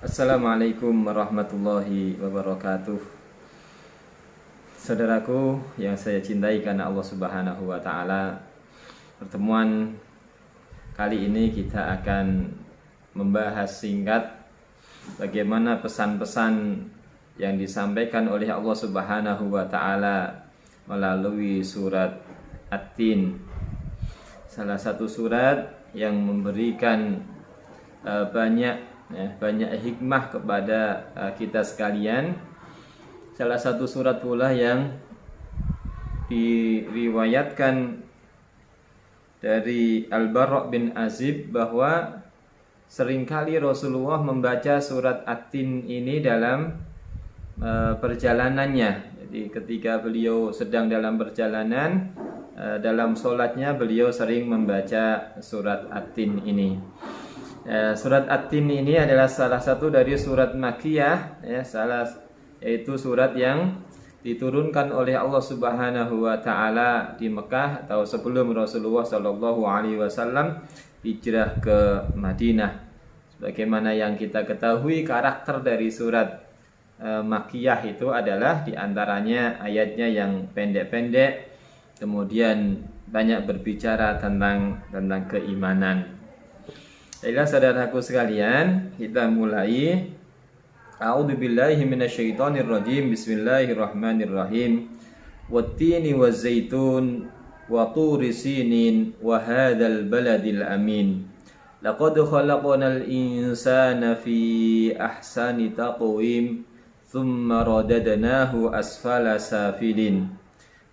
Assalamualaikum warahmatullahi wabarakatuh. Saudaraku yang saya cintai karena Allah Subhanahu wa taala, pertemuan kali ini kita akan membahas singkat bagaimana pesan-pesan yang disampaikan oleh Allah Subhanahu wa taala melalui surat At-Tin. Salah satu surat yang memberikan banyak hikmah kepada kita sekalian. Salah satu surat pula yang diriwayatkan dari Al-Bara' bin Azib bahwa seringkali Rasulullah membaca surat At-Tin ini dalam perjalanannya. Jadi ketika beliau sedang dalam perjalanan, dalam sholatnya beliau sering membaca surat At-Tin ini. Surat At-Tin ini adalah salah satu dari surat Makkiyah, yaitu surat yang diturunkan oleh Allah Subhanahu wa taala di Mekah atau sebelum Rasulullah sallallahu alaihi wasallam hijrah ke Madinah. Sebagaimana yang kita ketahui, karakter dari surat Makkiyah itu adalah diantaranya ayatnya yang pendek-pendek, kemudian banyak berbicara tentang keimanan. Baiklah saudaraku sekalian, kita mulai. A'udzubillahi minasyaitonirrajim. Bismillahirrahmanirrahim. Wattini wazzaitun wa turi sinin wa hadzal baladil amin. Laqad khalaqnal insana fi ahsani taqwim thumma radadnahu asfala safilin.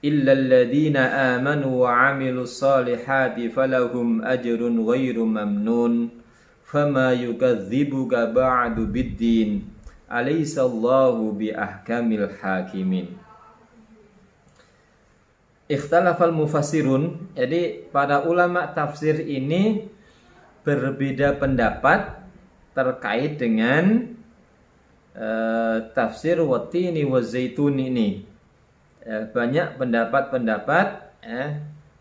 Illa alladhina amanu wa 'amilus solihati falahum ajrun ghairu mamnun. Fama yukadzibuka ba'du biddin. Alaysallahu biahkamil hakimin. Ikhtalafal mufassirun. Jadi para ulama tafsir ini berbeda pendapat terkait dengan tafsir wattini wazzaitun ini. Banyak pendapat-pendapat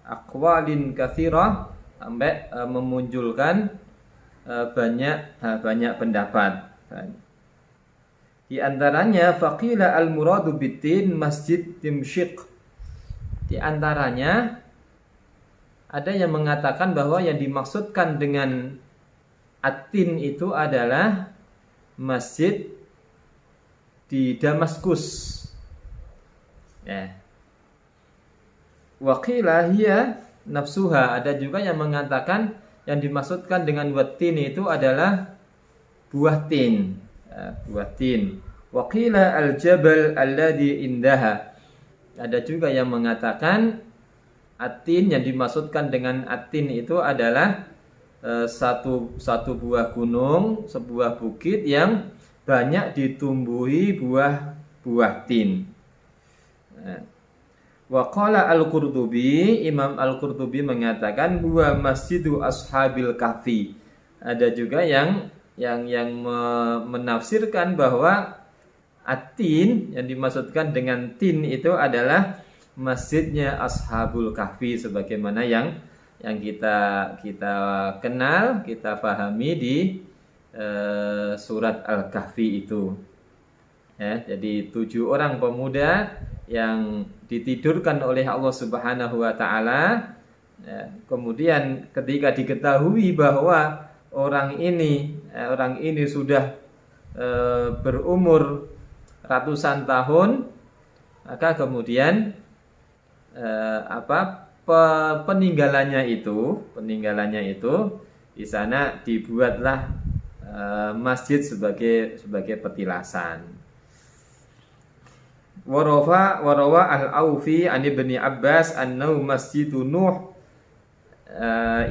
aqwalin katsirah sampai memunculkan banyak pendapat. Di antaranya faqila al-muradu bitin masjid Dimsyq. Di antaranya ada yang mengatakan bahwa yang dimaksudkan dengan At-Tin itu adalah masjid di Damaskus. Waqila hiya nafsuha. Ada juga yang mengatakan yang dimaksudkan dengan wattin itu adalah buah tin. Buah tin. Waqila al-jabal alladhi indaha. Ada juga yang mengatakan At-Tin, yang dimaksudkan dengan At-Tin itu adalah satu buah gunung, sebuah bukit yang banyak ditumbuhi buah tin. Wa qala al-Qurtubi, Imam al-Qurtubi mengatakan huwa masjidu ashabil kahfi. Ada juga yang menafsirkan bahwa At-Tin yang dimaksudkan dengan tin itu adalah masjidnya ashabul kahfi, sebagaimana yang kita kenal, kita pahami di surat Al-Kahfi itu. Jadi 7 orang pemuda yang ditidurkan oleh Allah Subhanahu wa taala. Kemudian ketika diketahui bahwa orang ini sudah berumur ratusan tahun, maka kemudian peninggalannya itu di sana dibuatlah masjid sebagai petilasan. Warawa al-Aufi an Ibni Abbas annahu masjidu Nuh.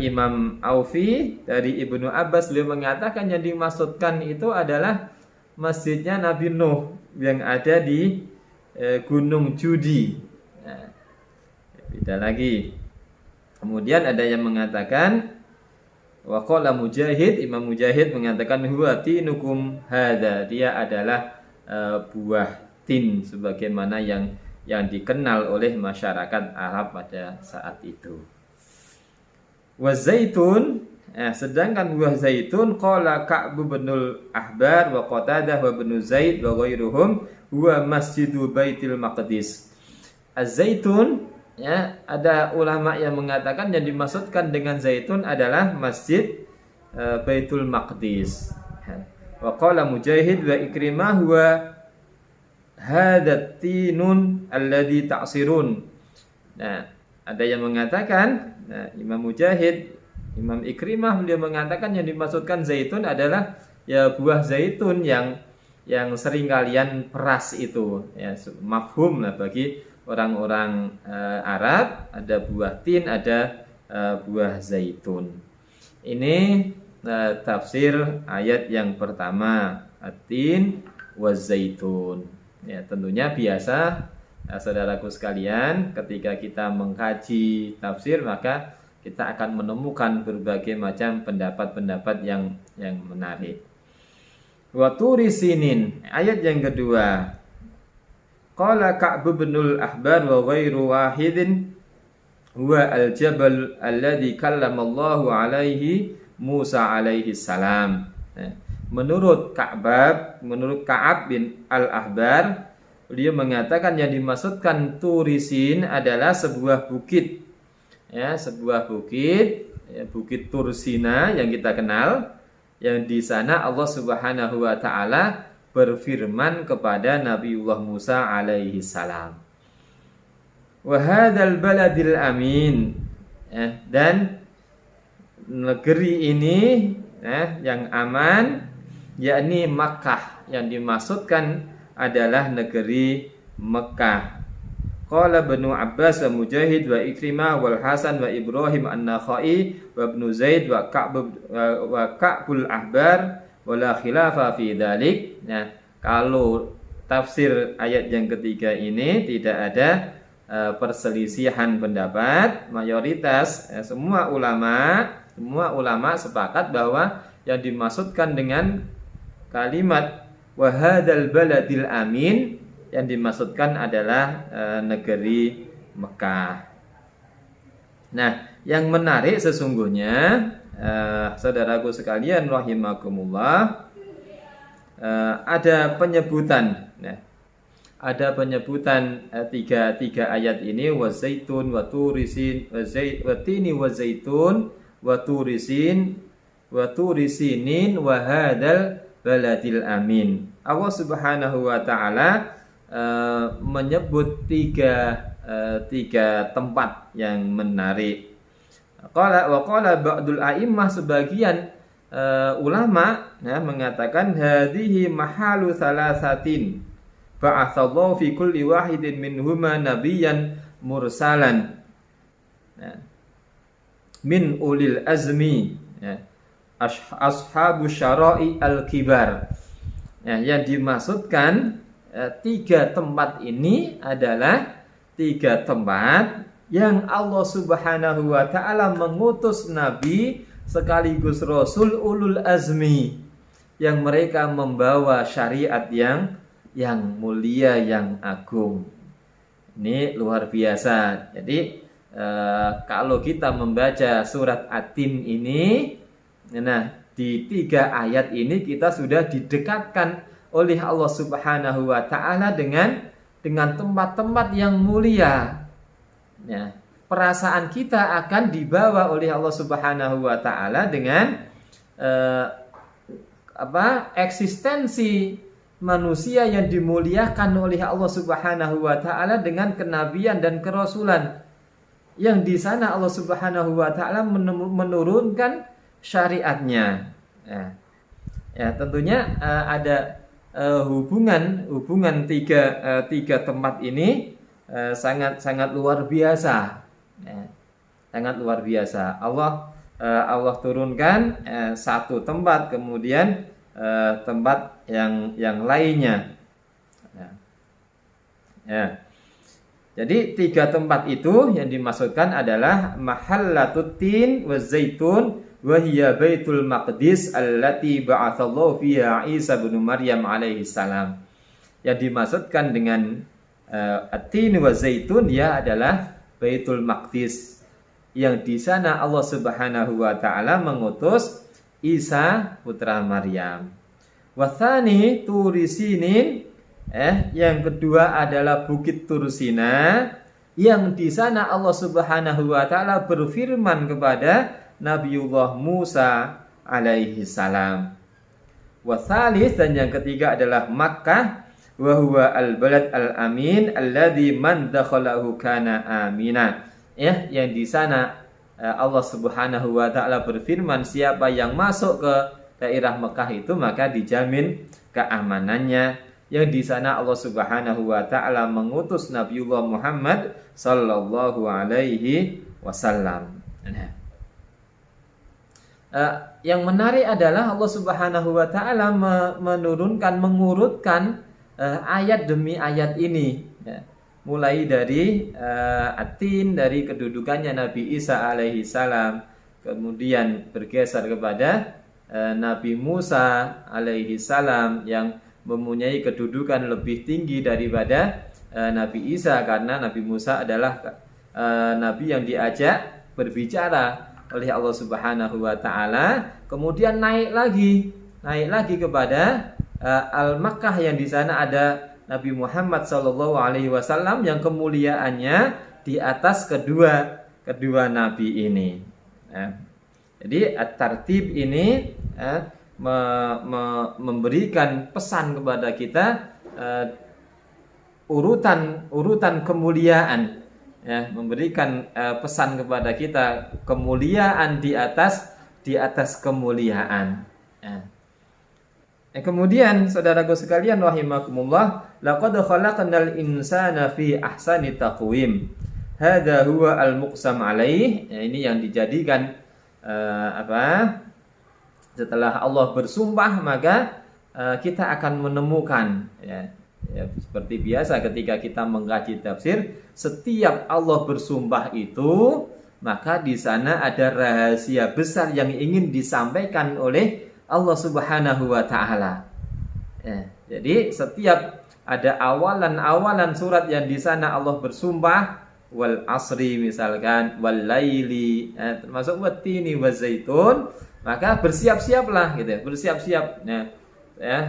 Imam Aufi dari Ibnu Abbas, beliau mengatakan yang dimaksudkan itu adalah masjidnya Nabi Nuh yang ada di Gunung Judi. Beda lagi. Kemudian ada yang mengatakan waqala Mujahid, Imam Mujahid mengatakan huwa tinukum hadza, dia adalah buah tin sebagaimana yang dikenal oleh masyarakat Arab pada saat itu. Wazaitun, Sedangkan buah zaitun qala Ka'b bin Ahbar wa Qatadah wa bin Zaid wa ghairuhum huwa masjidu Baitul Maqdis. Az-zaitun, ya, ada ulama yang mengatakan yang dimaksudkan dengan zaitun adalah masjid Baitul Maqdis. Wa qala Mujahid wa Ikrimah huwa hadat tinun alladhi ta'sirun. Nah, ada yang mengatakan, Imam Mujahid, Imam Ikrimah, beliau mengatakan yang dimaksudkan zaitun adalah ya buah zaitun yang sering kalian peras itu, ya, mafhum lah bagi orang-orang Arab. Ada buah tin, ada buah zaitun. Ini tafsir ayat yang pertama, at-tin wa zaitun. Ya, tentunya biasa, saudaraku sekalian, ketika kita mengkaji tafsir maka kita akan menemukan berbagai macam pendapat-pendapat yang menarik. Wa turi sinin, ayat yang kedua. Qala Ka'b bin Ahbar wa ghairu wahidin huwa al-jabal alladhi kallama Allahu alaihi Musa alaihi salam. Menurut Ka'ab bin Al-Ahbar, beliau mengatakan yang dimaksudkan Turi Sin adalah sebuah bukit. Ya, sebuah bukit, ya, Bukit Tursina yang kita kenal, yang di sana Allah Subhanahu wa taala berfirman kepada Nabiullah Musa alaihi salam. Wa hadzal baladil amin. Dan negeri ini yang aman, yakni Makkah, yang dimaksudkan adalah negeri Mekah. Qala Ibnu Abbas wa Mujahid wa Ikrimah wal Hasan wa Ibrahim an-Nakhai wa Ibnu Zaid wa Ka'bul Ahbar wala khilafa fi dzalik. Nah, kalau tafsir ayat yang ketiga ini tidak ada perselisihan pendapat. Mayoritas semua ulama sepakat bahwa yang dimaksudkan dengan kalimat wa hadzal baladil amin, yang dimaksudkan adalah negeri Mekah. Nah, yang menarik sesungguhnya, saudaraku sekalian rahimakumullah, ada penyebutan. Ada penyebutan tiga ayat ini, wa zaitun wa turisin wa tini wa zaitun wa turisinin wa hadzal baladil amin. Allah Subhanahu wa taala menyebut tiga tempat yang menarik. Qala ba'dul a'immah, sebagian ulama mengatakan hadhihi mahalu salasatin ba'atsallahu fi kulli wahidin minhuma nabiyyan mursalan min ulil azmi ashabu syara'i al-kibar. Yang dimaksudkan tiga tempat ini adalah tiga tempat yang Allah Subhanahu wa taala mengutus nabi sekaligus rasul ulul azmi, yang mereka membawa syariat yang mulia, yang agung. Ini luar biasa. Jadi kalau kita membaca surat At-Tin ini, nah, di tiga ayat ini kita sudah didekatkan oleh Allah Subhanahu wa taala dengan tempat-tempat yang mulia. Ya, perasaan kita akan dibawa oleh Allah Subhanahu wa taala dengan eksistensi manusia yang dimuliakan oleh Allah Subhanahu wa taala dengan kenabian dan kerasulan, yang di sana Allah Subhanahu wa taala menurunkan syariatnya. Ya, tentunya ada hubungan tiga tempat ini sangat luar biasa. Sangat luar biasa. Allah turunkan satu tempat, kemudian tempat yang lainnya. Jadi tiga tempat itu yang dimaksudkan adalah mahallatut tin wa zaitun wa hiya Baitul Maqdis allati ba'atsallahu fiha Isa bin Maryam alaihi salam. Yang dimaksudkan dengan at-tin wa zaitun ya adalah Baitul Maqdis, yang di sana Allah Subhanahu wa taala mengutus Isa putra Maryam. Wathani Turi Sinin, yang kedua adalah Bukit Tursina, yang di sana Allah Subhanahu wa taala berfirman kepada Nabiullah Musa alaihi salam. Watsalis, dan yang ketiga adalah Makkah, wa huwa al-balad al-amin alladzi man dakhalahu kana amina. Yang di sana Allah Subhanahu wa taala berfirman, siapa yang masuk ke daerah Mekah itu maka dijamin keamanannya. Yang di sana Allah Subhanahu wa taala mengutus Nabiullah Muhammad sallallahu alaihi wasallam. Yang menarik adalah Allah Subhanahu wa taala mengurutkan ayat demi ayat ini, mulai dari At-Tin, dari kedudukannya Nabi Isa alaihi salam, kemudian bergeser kepada Nabi Musa alaihi salam yang mempunyai kedudukan lebih tinggi daripada Nabi Isa, karena Nabi Musa adalah nabi yang diajak berbicara oleh Allah Subhanahu wa taala. Kemudian naik lagi kepada Al-Makkah, yang di sana ada Nabi Muhammad sallallahu alaihi wasallam yang kemuliaannya di atas kedua nabi ini. Jadi at-tartib ini memberikan pesan kepada kita urutan kemuliaan, memberikan pesan kepada kita kemuliaan di atas kemuliaan. Kemudian saudaraku sekalian rahimakumullah, laqad khalaqnal insana fi ahsani taqwim. Hadza huwa al-muqsam alaih. Ini yang dijadikan setelah Allah bersumpah maka kita akan menemukan, seperti biasa ketika kita mengkaji tafsir, setiap Allah bersumpah itu maka di sana ada rahasia besar yang ingin disampaikan oleh Allah Subhanahu wa taala. Jadi setiap ada awalan surat yang di sana Allah bersumpah, wal asri misalkan, wal laili, termasuk wattini wazaitun, maka bersiap-siaplah gitu ya, bersiap-siap.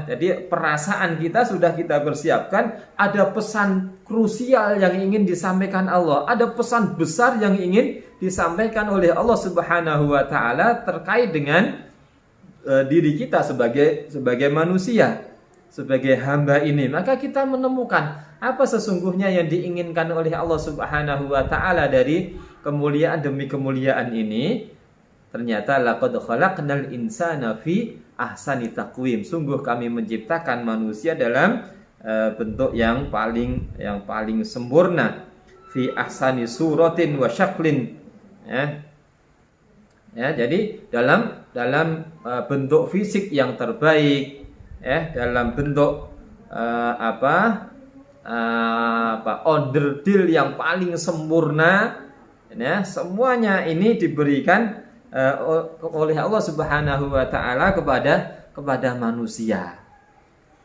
Jadi perasaan kita sudah kita persiapkan, ada pesan krusial yang ingin disampaikan Allah, ada pesan besar yang ingin disampaikan oleh Allah Subhanahu wa taala terkait dengan diri kita sebagai manusia, sebagai hamba ini. Maka kita menemukan apa sesungguhnya yang diinginkan oleh Allah Subhanahu wa taala dari kemuliaan demi kemuliaan ini. Ternyata laqad khalaqnal insana fi ahsani taqwim. Sungguh kami menciptakan manusia dalam bentuk yang paling sempurna, fi ahsani suratin wa syaklin. Jadi dalam bentuk fisik yang terbaik, dalam bentuk onderdil yang paling sempurna, semuanya ini diberikan oleh Allah Subhanahu wa taala kepada manusia.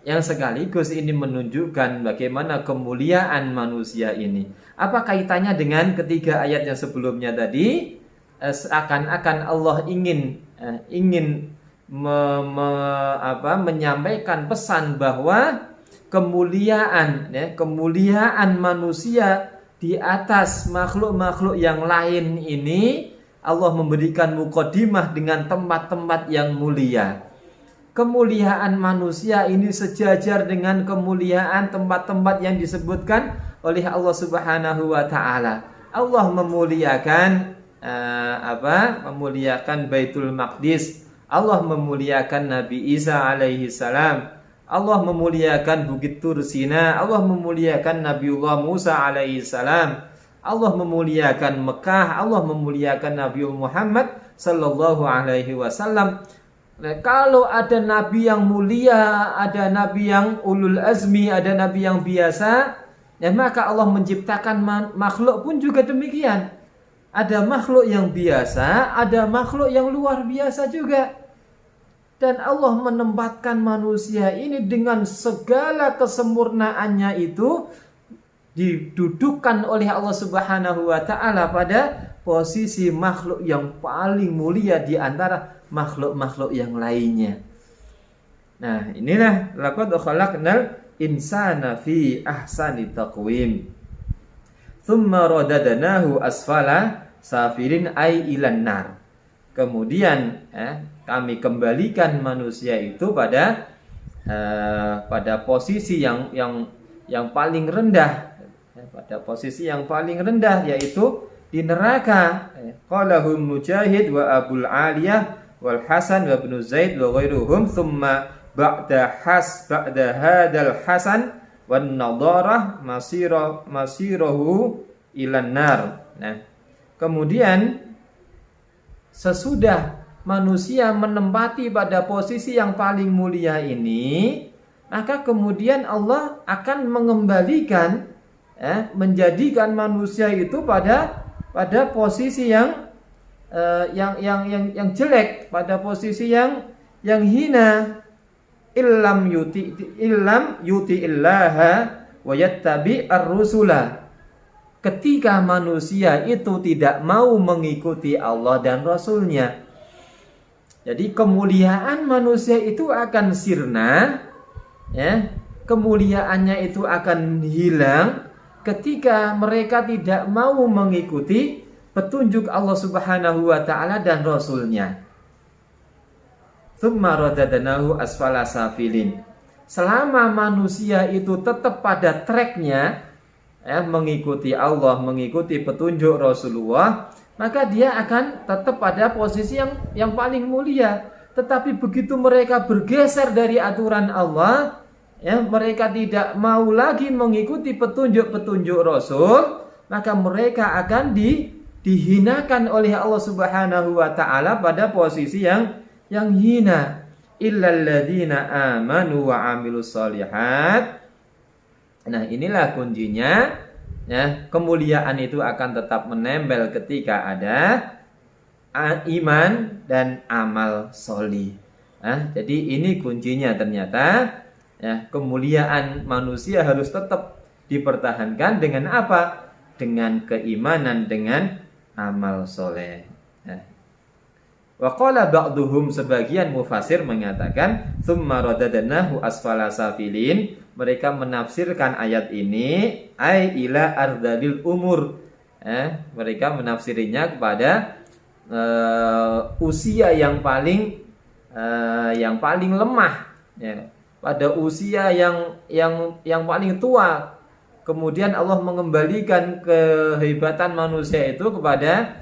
Yang sekaligus ini menunjukkan bagaimana kemuliaan manusia ini. Apa kaitannya dengan ketiga ayat yang sebelumnya tadi? Seakan-akan Allah ingin menyampaikan pesan bahwa kemuliaan manusia di atas makhluk-makhluk yang lain ini, Allah memberikan muqaddimah dengan tempat-tempat yang mulia. Kemuliaan manusia ini sejajar dengan kemuliaan tempat-tempat yang disebutkan oleh Allah Subhanahu wa taala. Allah memuliakan Baitul Maqdis, Allah memuliakan Nabi Isa alaihi salam, Allah memuliakan Bukit Tursina, Allah memuliakan Nabiullah Musa alaihi salam, Allah memuliakan Mekah, Allah memuliakan Nabi Muhammad sallallahu alaihi wasallam. Kalau ada nabi yang mulia, ada nabi yang ulul azmi, ada nabi yang biasa, maka Allah menciptakan makhluk pun juga demikian. Ada makhluk yang biasa, ada makhluk yang luar biasa juga. Dan Allah menempatkan manusia ini dengan segala kesempurnaannya itu didudukkan oleh Allah Subhanahu wa taala posisi makhluk yang paling mulia di antara makhluk-makhluk yang lainnya. Nah, inilah laqad khalaqnal insana fi ahsani taqwim. Tsumma radadnahu asfala safilin ay ilan nar. Kemudian kami kembalikan manusia itu pada posisi yang paling rendah, pada posisi yang paling rendah, yaitu di neraka. Qalahum Mujahid wa Abul Aliyah wal Hasan wa Ibnu Zaid wa ghairuhum thumma ba'da hadal Hasan wan nadarah masirahu ilan nar. Nah, kemudian sesudah manusia menempati pada posisi yang paling mulia ini, maka kemudian Allah akan mengembalikan, menjadikan manusia itu pada posisi yang jelek, pada posisi yang hina. Illam yuti illaha wa yattabi ar-rusula. Ketika manusia itu tidak mau mengikuti Allah dan Rasulnya, jadi kemuliaan manusia itu akan sirna, kemuliaannya itu akan hilang ketika mereka tidak mau mengikuti petunjuk Allah Subhanahu wa taala dan Rasulnya. Tsumma radadnahu asfala safilin. Selama manusia itu tetap pada tracknya, mengikuti Allah, mengikuti petunjuk Rasulullah, maka dia akan tetap pada posisi yang paling mulia. Tetapi begitu mereka bergeser dari aturan Allah, mereka tidak mau lagi mengikuti petunjuk-petunjuk Rasul, maka mereka akan dihinakan oleh Allah Subhanahu wa taala pada posisi yang hina. Illal ladzina amanu wa amilus shalihat. Nah, inilah kuncinya, kemuliaan itu akan tetap menempel ketika ada iman dan amal sholih. Jadi ini kuncinya ternyata, kemuliaan manusia harus tetap dipertahankan dengan apa? Dengan keimanan, dengan amal soleh. Wa qala ba'duhum, sebagian mufasir mengatakan tsumma radadnahu asfala safilin. Mereka menafsirkan ayat ini ai ila ardalil umur. Mereka menafsirinya kepada usia yang paling lemah, pada usia yang paling tua. Kemudian Allah mengembalikan kehebatan manusia itu kepada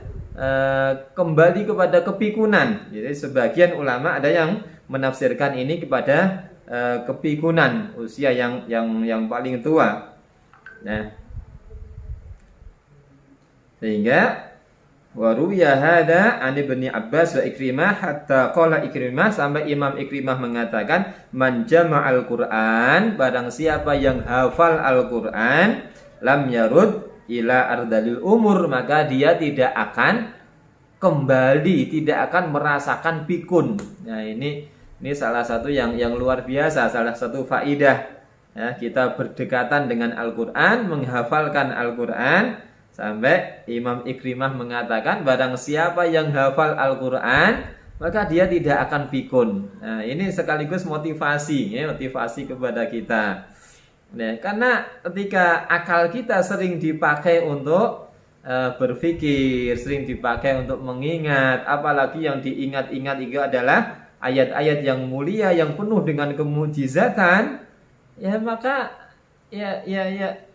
kembali kepada kepikunan. Jadi sebagian ulama ada yang menafsirkan ini kepada kepikunan, usia yang paling tua. Nah, sehingga waruya hada an Ibnu Abbas wa Ikrimah hatta qala Ikrimah, sampai Imam Ikrimah mengatakan man jama'al Qur'an, barang siapa yang hafal Al-Qur'an, lam yarud ila ardalil umur, maka dia tidak akan kembali, tidak akan merasakan pikun. Nah, ini salah satu yang luar biasa, salah satu faidah. Kita berdekatan dengan Al-Qur'an, menghafalkan Al-Qur'an, sampai Imam Ikrimah mengatakan barang siapa yang hafal Al-Qur'an, maka dia tidak akan pikun. Nah, ini sekaligus motivasi kepada kita. Nah, karena ketika akal kita sering dipakai untuk berpikir, sering dipakai untuk mengingat, apalagi yang diingat-ingat itu adalah ayat-ayat yang mulia yang penuh dengan kemujizatan, maka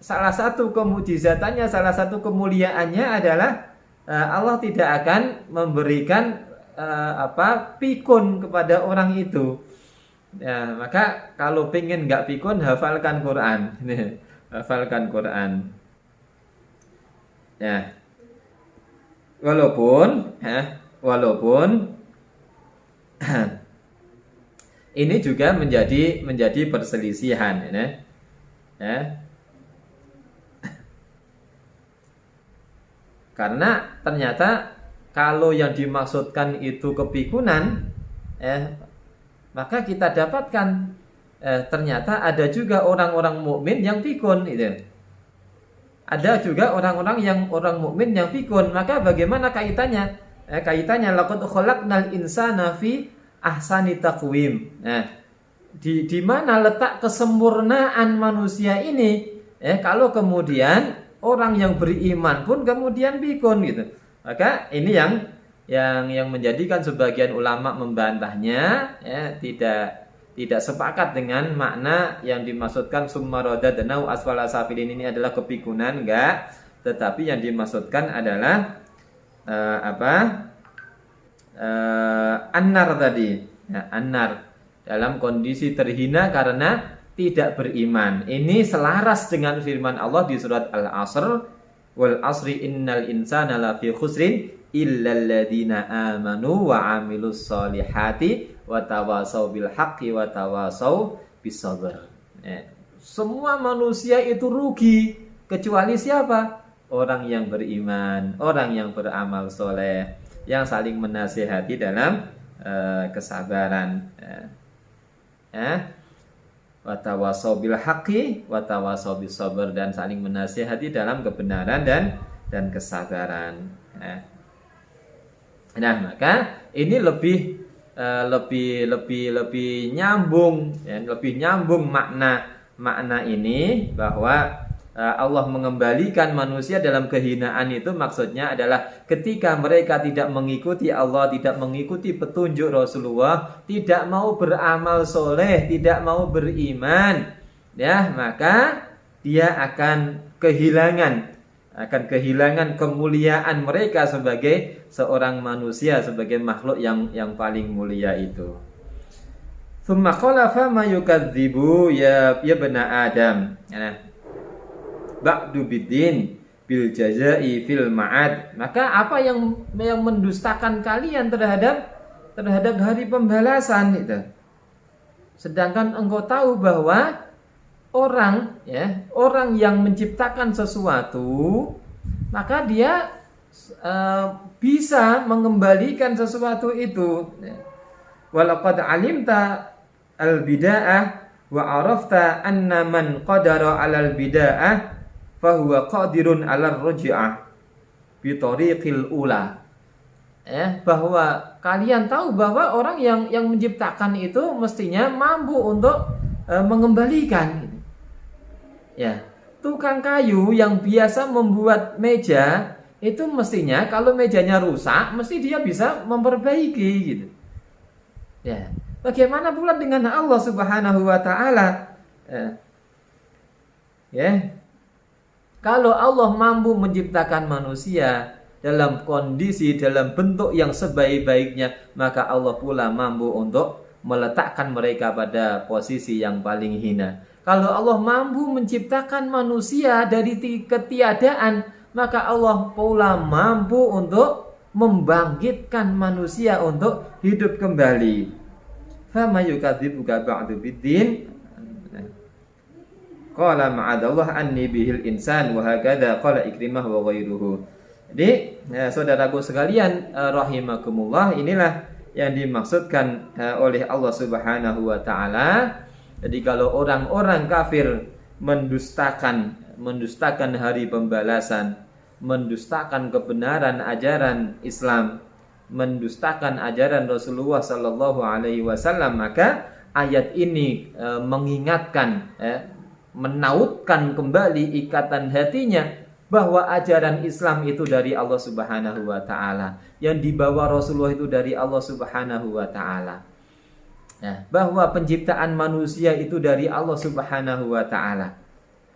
salah satu kemujizatannya, salah satu kemuliaannya adalah Allah tidak akan memberikan pikun kepada orang itu. Maka kalau pengen nggak pikun, hafalkan Quran. Hafalkan Quran. Walaupun ini juga menjadi perselisihan, karena ternyata kalau yang dimaksudkan itu kepikunan, maka kita dapatkan ternyata ada juga orang-orang mukmin yang pikun itu. ada juga orang-orang yang orang mukmin yang pikun. Maka bagaimana kaitannya? Kaitannya laqad khalaqnal insana fi ahsani taqwim. Nah, di mana letak kesempurnaan manusia ini? Kalau kemudian orang yang beriman pun kemudian pikun gitu. Maka ini yang menjadikan sebagian ulama membantahnya, tidak sepakat dengan makna yang dimaksudkan summa radadnahu asfala safilin ini adalah kepikunan, enggak, tetapi yang dimaksudkan adalah annar tadi, annar dalam kondisi terhina karena tidak beriman. Ini selaras dengan firman Allah di surat Al-Asr, wal asri innal insana lafi khusrin illal ladzina amanu wa amilus solihati wa tawasau bil haqqi wa tawasau bis sabr. Semua manusia itu rugi kecuali siapa? Orang yang beriman, orang yang beramal soleh, yang saling menasihati dalam kesabaran. Wa tawasau bil haqqi wa tawasau bis sabr, dan saling menasihati dalam kebenaran dan kesabaran. Nah, maka ini lebih nyambung, lebih nyambung makna ini, bahwa Allah mengembalikan manusia dalam kehinaan itu maksudnya adalah ketika mereka tidak mengikuti Allah, tidak mengikuti petunjuk Rasulullah, tidak mau beramal soleh, tidak mau beriman, maka dia akan kehilangan kemuliaan mereka sebagai seorang manusia, sebagai makhluk yang paling mulia itu. Tsumma qala fa ma yukadzibu ya bani Adam. Ba'du biddin bil jazai fil ma'ad. Maka apa yang mendustakan kalian terhadap hari pembalasan itu? Sedangkan engkau tahu bahwa orang yang menciptakan sesuatu, maka dia bisa mengembalikan sesuatu itu. Walaqad alimta al bida'ah wa arafta anna man qadara 'alal bida'ah fahuwa qadirun 'alar ruj'ah bi tariqil ula. Bahwa kalian tahu bahwa orang yang menciptakan itu mestinya mampu untuk mengembalikan gitu. Tukang kayu yang biasa membuat meja itu mestinya kalau mejanya rusak mesti dia bisa memperbaiki gitu. Bagaimana pula dengan Allah Subhanahu wa taala? Kalau Allah mampu menciptakan manusia dalam kondisi, dalam bentuk yang sebaik-baiknya, maka Allah pula mampu untuk meletakkan mereka pada posisi yang paling hina. Kalau Allah mampu menciptakan manusia dari ketiadaan, maka Allah pula mampu untuk membangkitkan manusia untuk hidup kembali. Fama yukadzibuka ba'du biddin. Qala ma'adallah anni bihil insan wa hakadha qala Ikrimah wa ghairuhu. Jadi, saudaraku sekalian rahimakumullah, inilah yang dimaksudkan oleh Allah Subhanahu wa taala. Jadi kalau orang-orang kafir mendustakan hari pembalasan, mendustakan kebenaran ajaran Islam, mendustakan ajaran Rasulullah sallallahu alaihi wasallam, maka ayat ini mengingatkan, menautkan kembali ikatan hatinya bahwa ajaran Islam itu dari Allah Subhanahu wa taala, yang dibawa Rasulullah itu dari Allah Subhanahu wa taala. Bahwa penciptaan manusia itu dari Allah Subhanahu wa taala.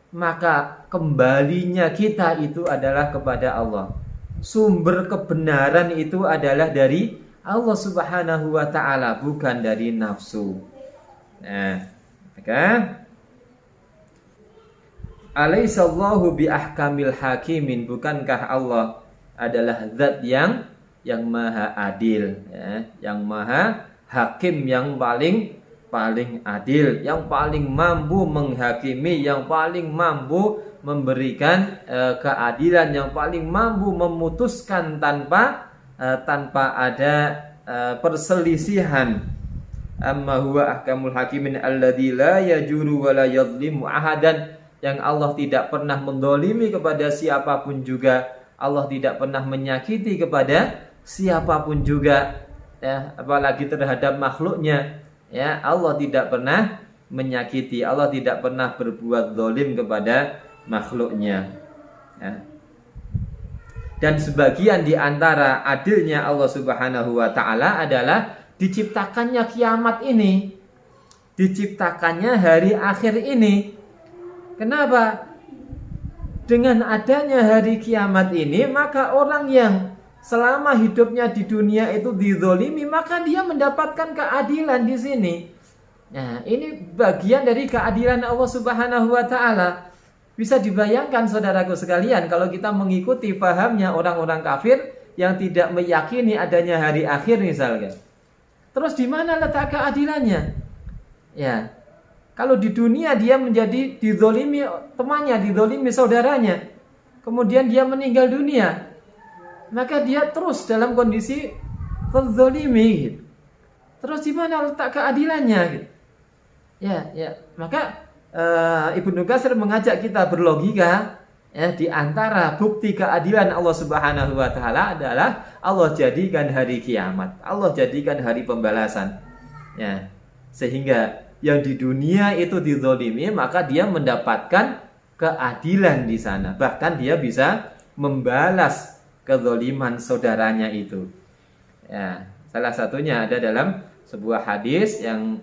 Maka kembalinya kita itu adalah kepada Allah. Sumber kebenaran itu adalah dari Allah Subhanahu wa taala, bukan dari nafsu. Maka alaihissallahu bi ahkamil hakimin, bukankah Allah adalah zat yang maha adil, yang maha hakim, yang paling adil, yang paling mampu menghakimi, yang paling mampu memberikan keadilan, yang paling mampu memutuskan tanpa ada perselisihan. Amma huwa ahkamul hakimin alladzi la yajuru wa la yadhlimu ahadan yang Allah tidak pernah mendolimi kepada siapapun juga, Allah tidak pernah menyakiti kepada siapapun juga, ya, apalagi terhadap makhluknya, ya, Allah tidak pernah menyakiti, Allah tidak pernah berbuat zalim kepada makhluknya, ya. Dan sebagian di antara adilnya Allah Subhanahu wa taala adalah diciptakannya kiamat ini, diciptakannya hari akhir ini. Kenapa? Dengan adanya hari kiamat ini, maka orang yang selama hidupnya di dunia itu dizolimi, maka dia mendapatkan keadilan di sini. Nah, ini bagian dari keadilan Allah Subhanahu wa taala. Bisa dibayangkan saudaraku sekalian, kalau kita mengikuti pahamnya orang-orang kafir yang tidak meyakini adanya hari akhir misalnya. Terus di mana letak keadilannya? Ya, kalau di dunia dia menjadi dizolimi temannya, dizolimi saudaranya, kemudian dia meninggal dunia, maka dia terus dalam kondisi terzolimi gitu. Terus di mana letak keadilannya gitu? Ya, maka Ibnu Katsir mengajak kita berlogika, ya, di antara bukti keadilan Allah Subhanahu wa taala adalah Allah jadikan hari kiamat, Allah jadikan hari pembalasan. Ya, sehingga yang di dunia itu dizolimi, maka dia mendapatkan keadilan di sana. Bahkan dia bisa membalas kezoliman saudaranya itu. Ya, salah satunya ada dalam sebuah hadis yang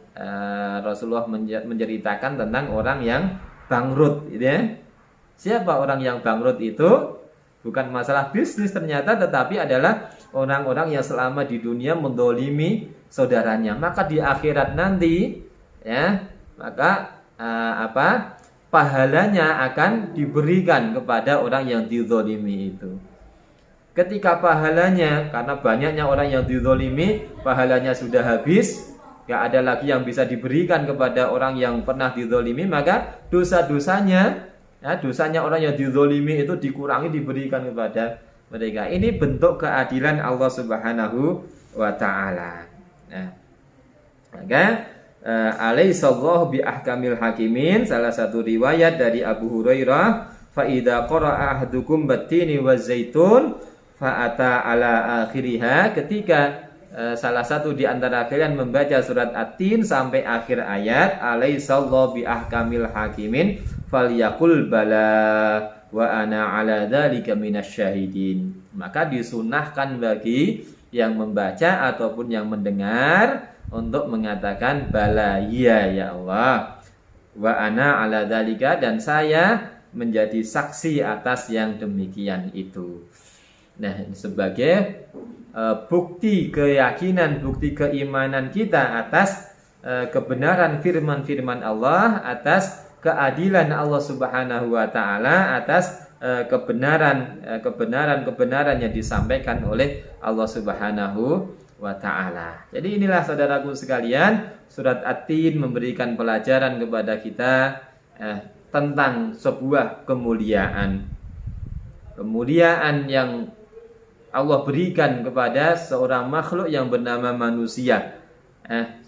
Rasulullah menceritakan tentang orang yang bangkrut, gitu ya. Siapa orang yang bangkrut itu? Bukan masalah bisnis ternyata, tetapi adalah orang-orang yang selama di dunia mendolimi saudaranya. Maka di akhirat nanti, ya, maka pahalanya akan diberikan kepada orang yang dizolimi itu. Ketika pahalanya, karena banyaknya orang yang dizolimi, pahalanya sudah habis, gak ada lagi yang bisa diberikan kepada orang yang pernah dizolimi, maka dosa-dosanya, ya, dosanya orang yang dizolimi itu dikurangi, diberikan kepada mereka. Ini bentuk keadilan Allah Subhanahu wa taala. Nah, maka alaihissallahu bi ahkamil hakimin, salah satu riwayat dari Abu Hurairah, fa idza qara'a ahadukum battini waz zaitun fa'ata ala akhiriha, ketika salah satu di antara kalian membaca surat At-Tin sampai akhir ayat, alaihissallahu bi ahkamil hakimin falyaqul bala wa ana ala dzalika minasyahidin, maka disunahkan bagi yang membaca ataupun yang mendengar untuk mengatakan bala, iya ya Allah, wa ana ala dzalika, dan saya menjadi saksi atas yang demikian itu. Nah, sebagai bukti keyakinan, bukti keimanan kita atas kebenaran firman-firman Allah, atas keadilan Allah Subhanahu wa taala, atas kebenaran yang disampaikan oleh Allah Subhanahu wa taala. Jadi inilah saudaraku sekalian, surat At-Tin memberikan pelajaran kepada kita tentang sebuah kemuliaan yang Allah berikan kepada seorang makhluk yang bernama manusia.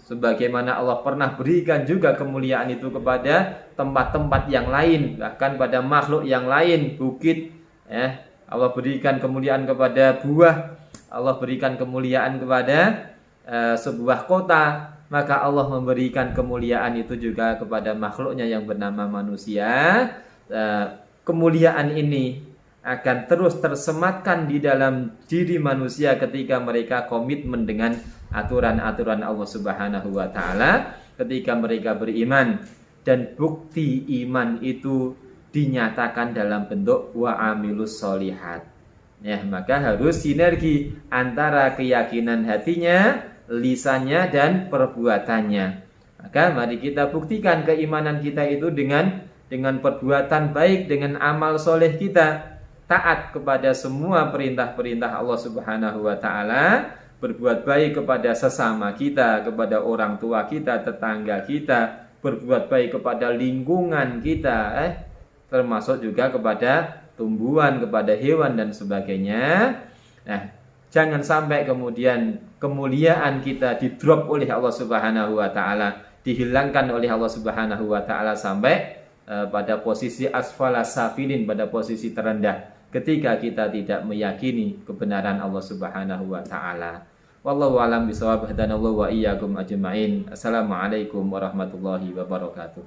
Sebagaimana Allah pernah berikan juga kemuliaan itu kepada tempat-tempat yang lain, bahkan pada makhluk yang lain, bukit. Allah berikan kemuliaan kepada buah, Allah berikan kemuliaan kepada sebuah kota, maka Allah memberikan kemuliaan itu juga kepada makhluknya yang bernama manusia. Kemuliaan ini akan terus tersematkan di dalam diri manusia ketika mereka komitmen dengan aturan-aturan Allah Subhanahu wa taala, ketika mereka beriman, dan bukti iman itu dinyatakan dalam bentuk wa amilus sholihat. Ya, maka harus sinergi antara keyakinan hatinya, lisannya, dan perbuatannya. Maka mari kita buktikan keimanan kita itu dengan perbuatan baik, dengan amal soleh kita, taat kepada semua perintah-perintah Allah Subhanahu wa taala, berbuat baik kepada sesama kita, kepada orang tua kita, tetangga kita, berbuat baik kepada lingkungan kita, termasuk juga kepada tumbuhan, kepada hewan dan sebagainya. Nah, jangan sampai kemudian kemuliaan kita didrop oleh Allah Subhanahu wa taala, dihilangkan oleh Allah Subhanahu wa taala sampai pada posisi asfala safilin, pada posisi terendah ketika kita tidak meyakini kebenaran Allah Subhanahu wa taala. Wallahu a'lam bishawab. Hadanallahu wa iyyakum ajma'in. Assalamualaikum warahmatullahi wabarakatuh.